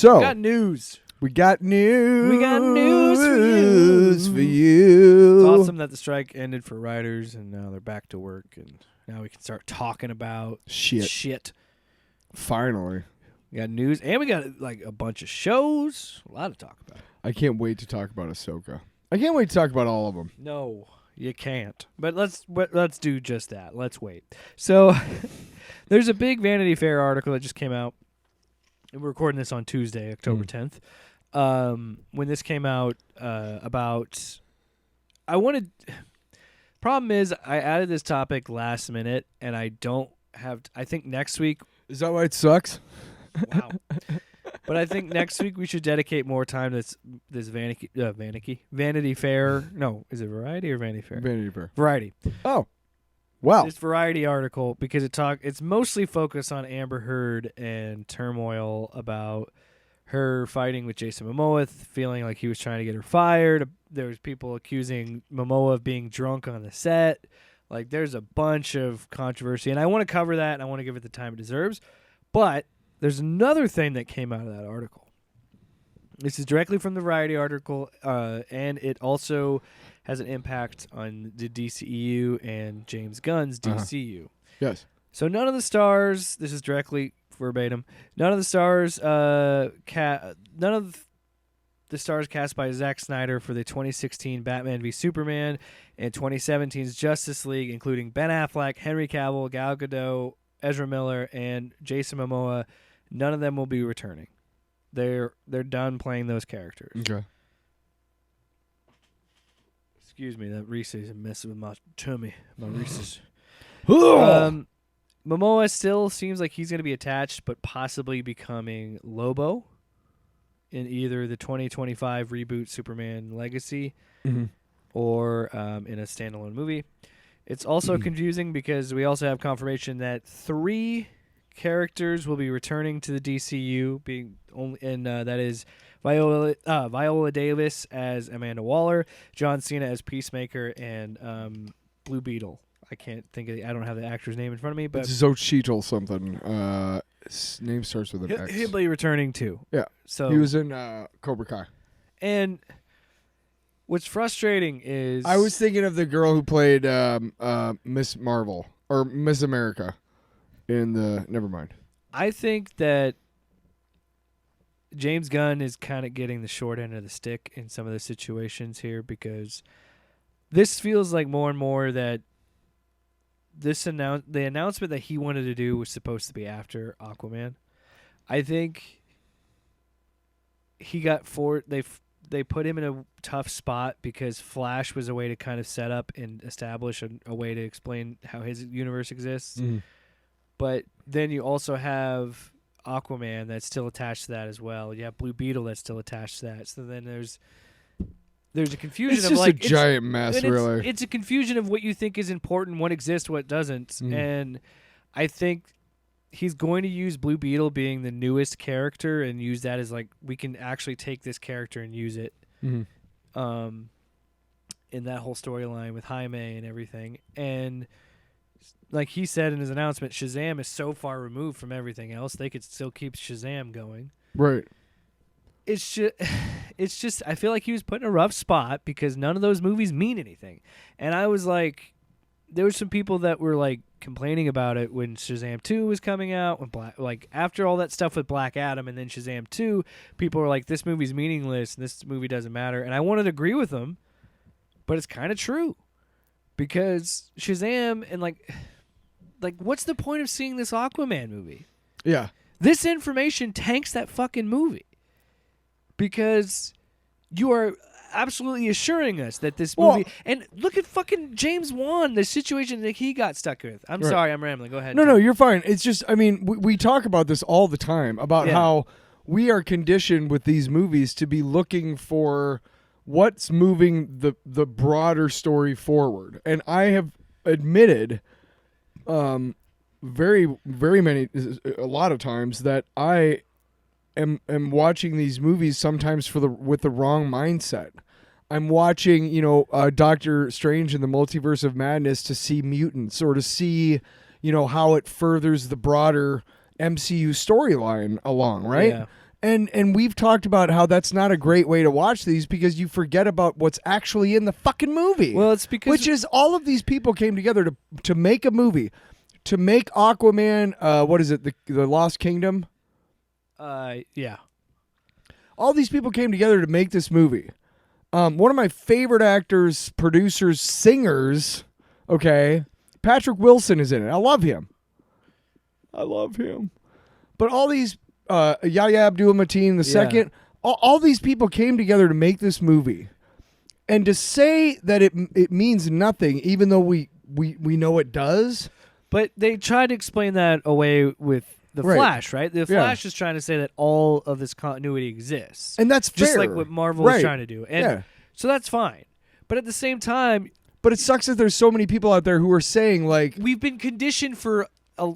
So we got news. We got news. We got news for you. It's awesome that the strike ended for writers, and now they're back to work, and now we can start talking about shit. Finally. We got news, and we got like a bunch of shows. A lot to talk about. I can't wait to talk about Ahsoka. I can't wait to talk about all of them. No, you can't. But let's do just that. Let's wait. So there's a big Vanity Fair article that just came out. We're recording this on Tuesday, October 10th. When this came out about, problem is I added this topic last minute, and I don't have, I think next week. Is that why it sucks? Wow. But I think next week we should dedicate more time to this Vanity Fair. No, is it Variety or Vanity Fair? Vanity Fair. Variety. Oh, wow. This Variety article, because it's mostly focused on Amber Heard and turmoil about her fighting with Jason Momoa, feeling like he was trying to get her fired. There was people accusing Momoa of being drunk on the set. Like, there's a bunch of controversy, and I want to cover that, and I want to give it the time it deserves. But there's another thing that came out of that article. This is directly from the Variety article, and it also has an impact on the DCEU and James Gunn's DCEU. Yes. So none of the stars, this is directly verbatim, none of the stars cast by Zack Snyder for the 2016 Batman v Superman and 2017's Justice League, including Ben Affleck, Henry Cavill, Gal Gadot, Ezra Miller, and Jason Momoa, none of them will be returning. They're done playing those characters. Okay. Excuse me, that Reese's is messing with my tummy. My Reese's. Momoa still seems like he's going to be attached, but possibly becoming Lobo in either the 2025 reboot Superman Legacy or in a standalone movie. It's also confusing because we also have confirmation that 3 characters will be returning to the DCU, that is Viola Davis as Amanda Waller, John Cena as Peacemaker, and Blue Beetle. I can't think of I don't have the actor's name in front of me, but it's Xochitl something. His name starts with an X. He'll be returning too. Yeah. So he was in Cobra Kai. And what's frustrating is I was thinking of the girl who played Miss Marvel or Miss America in the. Never mind. I think that James Gunn is kind of getting the short end of the stick in some of the situations here, because this feels like more and more that the announcement that he wanted to do was supposed to be after Aquaman. I think he got they put him in a tough spot because Flash was a way to kind of set up and establish a way to explain how his universe exists. But then you also have Aquaman that's still attached to that as well. You have Blue Beetle that's still attached to that. So then there's a confusion it's of just like a giant mess, really. It's a confusion of what you think is important, what exists, what doesn't. And I think he's going to use Blue Beetle being the newest character and use that as like, we can actually take this character and use it in that whole storyline with Jaime and everything. And like he said in his announcement, Shazam is so far removed from everything else, they could still keep Shazam going. Right. It's just I feel like he was put in a rough spot because none of those movies mean anything. And I was like, there were some people that were like complaining about it when Shazam 2 was coming out, when after all that stuff with Black Adam and then Shazam 2, people were like, this movie's meaningless and this movie doesn't matter. And I wanted to agree with them, but it's kind of true. Because Shazam and like what's the point of seeing this Aquaman movie? Yeah. This information tanks that fucking movie. Because you are absolutely assuring us that this movie... and look at fucking James Wan, the situation that he got stuck with. I'm sorry, I'm rambling. Go ahead. No, you're fine. It's just, I mean, we talk about this all the time, about how we are conditioned with these movies to be looking for what's moving the broader story forward. And I have admitted very, very many, a lot of times that I... am watching these movies sometimes with the wrong mindset. I'm watching, Doctor Strange in the Multiverse of Madness to see mutants or to see, how it furthers the broader MCU storyline along, right? Yeah. And we've talked about how that's not a great way to watch these because you forget about what's actually in the fucking movie. Well, it's because which is all of these people came together to make a movie, to make Aquaman. What is it? The Lost Kingdom. Yeah. All these people came together to make this movie. One of my favorite actors, producers, singers. Okay, Patrick Wilson is in it. I love him. But all these. Yahya Abdul-Mateen the second, all these people came together to make this movie, and to say that it means nothing, even though we know it does. But they tried to explain that away with the Right. Flash, right? The Flash is trying to say that all of this continuity exists, And that's just fair. like what Marvel is trying to do, and so that's fine. But at the same time, But it sucks that there's so many people out there who are saying like we've been conditioned for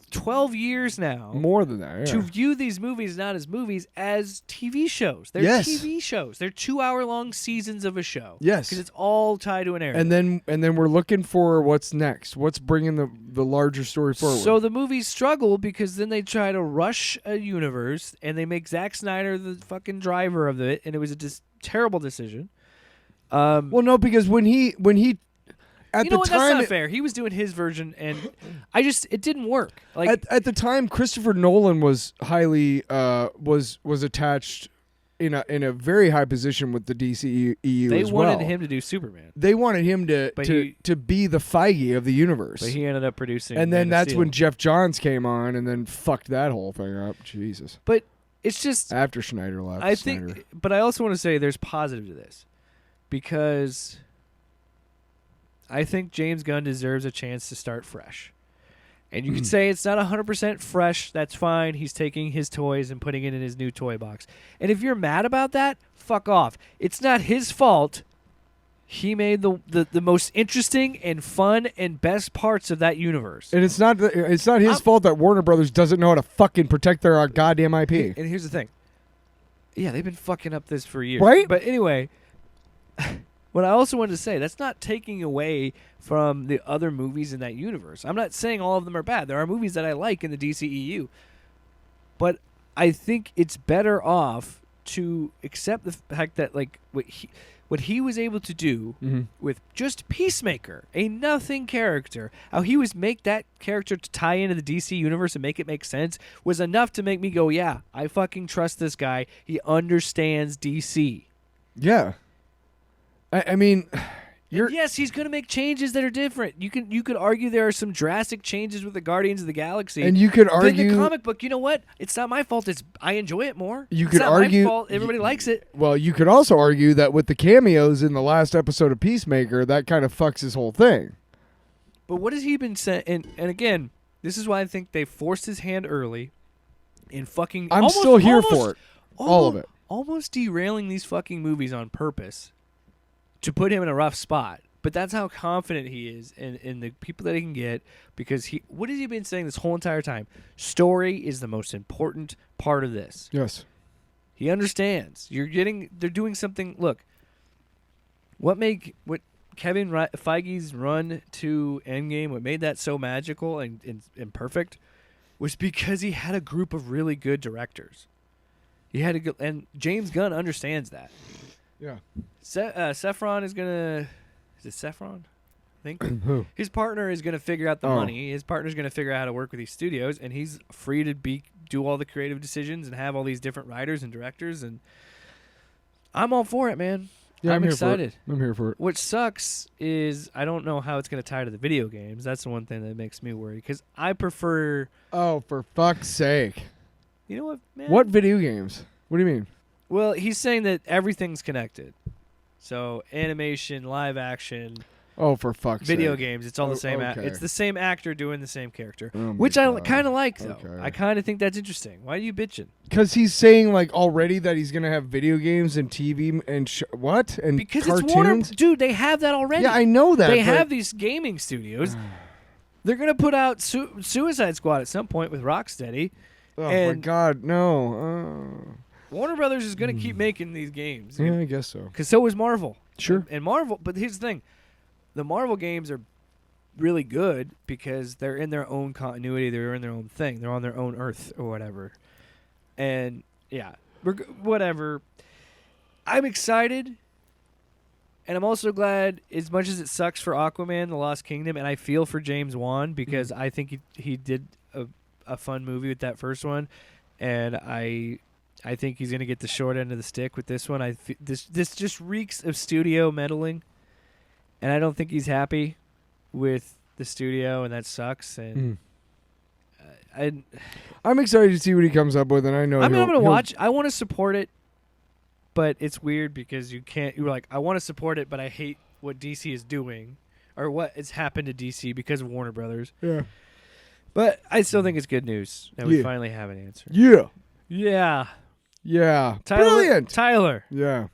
12 years now more than that. to view these movies not as movies, as TV shows. They're Yes. TV shows. They're 2-hour-long seasons of a show. Yes. Because it's all tied to an era. And then we're looking for what's next. What's bringing the larger story forward. So the movies struggle because then they try to rush a universe and they make Zack Snyder the fucking driver of it, and it was a terrible decision. well, no, because when he at you know the what? time That's not fair. He was doing his version, and it didn't work. Like at the time, Christopher Nolan was highly was attached in a very high position with the DCEU they as well. wanted him to do Superman, They wanted him to be the Feige of the universe. but he ended up producing. and then Man of that's Steel. when Jeff Johns came on and then fucked that whole thing up. Jesus. But it's just After Schneider left. I Snyder. think, but I also want to say there's positive to this because I think James Gunn deserves a chance to start fresh. And you could say it's not 100% fresh. That's fine. He's taking his toys and putting it in his new toy box. And if you're mad about that, fuck off. It's not his fault. He made the most interesting and fun and best parts of that universe. And it's not his fault that Warner Brothers doesn't know how to fucking protect their goddamn IP. And here's the thing. Yeah, they've been fucking up this for years. Right? But anyway, what I also wanted to say, that's not taking away from the other movies in that universe. I'm not saying all of them are bad. There are movies that I like in the DCEU. But I think it's better off to accept the fact that like what he was able to do with just Peacemaker, a nothing character, how he was make that character to tie into the DC universe and make it make sense was enough to make me go, yeah, I fucking trust this guy. He understands DC. Yeah. I mean, yes, he's going to make changes that are different. You could argue there are some drastic changes with the Guardians of the Galaxy. and you could But argue in the comic book, you know what? It's not my fault. I enjoy it more. You It's could not argue- my fault. Everybody likes it. well, you could also argue that with the cameos in the last episode of Peacemaker, that kind of fucks his whole thing. But what has he been saying? And again, this is why I think they forced his hand early in fucking. I'm still here for it. All of it. Almost derailing these fucking movies on purpose to put him in a rough spot. But that's how confident he is in the people that he can get, because what has he been saying this whole entire time? Story is the most important part of this. Yes. He understands. They're doing something. Look, what Kevin Feige's run to Endgame, what made that so magical and perfect, was because he had a group of really good directors. And James Gunn understands that. Yeah. Saffron is gonna. Is it Saffron? I think Who? his partner is gonna figure out the money. His partner's gonna figure out how to work with these studios, and he's free to do all the creative decisions and have all these different writers and directors. And I'm all for it, man. Yeah, I'm here excited. For it. I'm here for it. What sucks is I don't know how it's gonna tie to the video games. That's the one thing that makes me worry, because I prefer. Oh, for fuck's sake! You know what, man? What video games? What do you mean? Well, he's saying that everything's connected. So animation, live action, Oh, for fuck's video sake! games, it's all the same. okay. It's the same actor doing the same character, Oh my which I God. kind of like, though. Okay. I kind of think that's interesting. Why are you bitching? Because he's saying like already that he's gonna have video games and TV and what and Because cartoons. it's Warner, dude. They have that already. Yeah, I know that. They but- have these gaming studios. They're gonna put out Suicide Squad at some point with Rocksteady. Oh my and- God, no! Warner Brothers is gonna keep making these games. Yeah, I guess so. Because so is Marvel. Sure. And Marvel, but here's the thing. The Marvel games are really good because they're in their own continuity. They're in their own thing. They're on their own Earth or whatever. And, yeah, Whatever. I'm excited. And I'm also glad, as much as it sucks for Aquaman, The Lost Kingdom, and I feel for James Wan because I think he did a fun movie with that first one, and I think he's going to get the short end of the stick with this one. This just reeks of studio meddling, and I don't think he's happy with the studio, and that sucks. And I'm excited to see what he comes up with, and I know I'm going to watch. I want to support it. But it's weird because you're like, I want to support it, but I hate what DC is doing or what has happened to DC because of Warner Brothers. Yeah. But I still think it's good news that we finally have an answer. Yeah. Yeah. Yeah. Brilliant. Tyler. Yeah.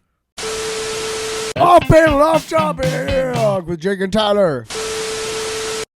Off panel, off topic with Jake and Tyler.